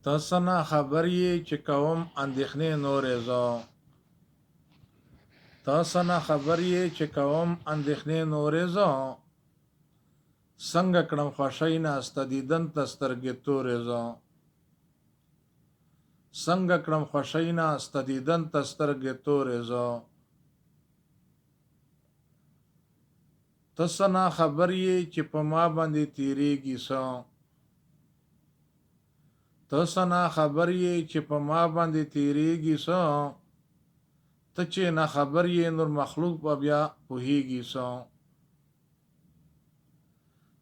ته څه نه خبر یې چې کوم اندېښنې نورې زه ته څه نه خبر یې چې کوم اندېښنې نورې زه څنګه کړم خوښۍ نه ستا دیدن ته سترګې تورې زه څنګه کړم خوښۍ نه ستا دیدن ته سترګې تورې زه ته څه نه خبر یې چې په ما باندې تیریږي څه ته څه نه خبر یې چې په ما باندې تیریږي څه ته چې نه خبر یې نور مخلوق به بیا پوهیږي څه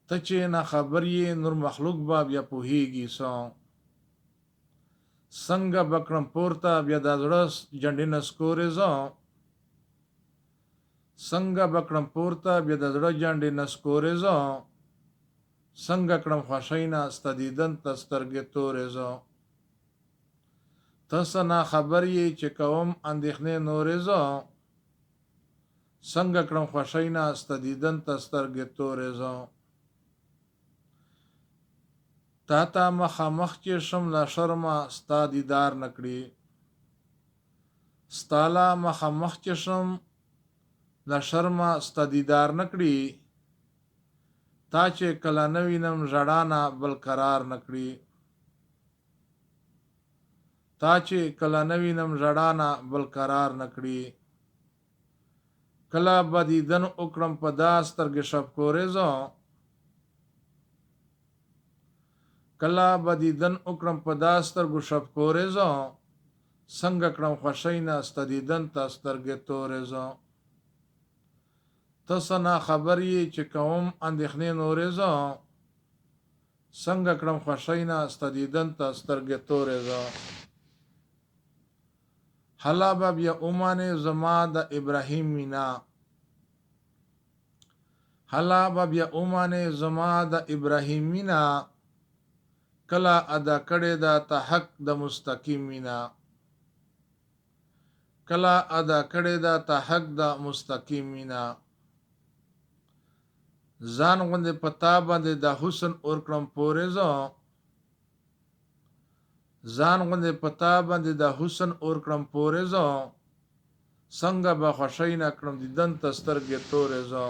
ته چې نه خبر یې نور مخلوق به بیا پوهیږي څه څنګه به کړم پورته بیا د زړه جنډې نه سکورې زه څنګه به کړم پورته بیا د زړه جنډې نه سکورې زه څنګه کړم خوښۍ نه ستا دیدن ته سترګې تورې زه ته څه نه خبر یې چې کوم اندېښنې نورې زه څنګه کړم خوښۍ نه ستا دیدن ته سترګې تورې زه تا ته مخامخ چې شم له شرمه ستا دیدار نه کړي ستا له مخامخ چې شم له شرمه ستا دیدار نه کړي تا چې کله نه وینم ژړا نه بل قرار نه کړي تا چې کله نه وینم ژړا نه بل قرار نه کړي کله به دیدن وکړم په دا سترګې شبکورې زه کله به دیدن وکړم په دا سترګو شبکورې زه څنګه کړم خوښۍ نه ستا دیدن ته سترګې تورې زه ته څه نه خبر یې چې کوم اندېښنې نورې زه څنګه کړم خوښۍ نه ستا دیدن ته سترګې تورې زه هله به بیا ومانې زما د ابراهیم مینا هله به بیا ومانې زما د ابراهیم مینا کله ادا کړې ده ته حق د مستقیم مینا کله ادا کړې ده ته حق د مستقیم مینا ځان غوندې په تا باندې د حسن اور کړم پورې زه ځان غوندې په تا باندې د حسن اور کړم پورې زه څنګه به خوښۍ نه کړم دیدن ته سترګې تورې زه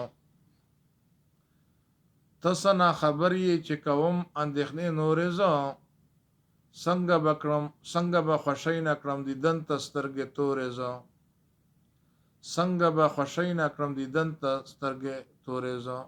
ته څه نه خبر یې چې کوم اندېښنې نورې زه څنګه به خوښۍ نه کړم دیدن ته سترګې تورې زه څنګه به خوښۍ نه کړم دیدن ته سترګې تورې زه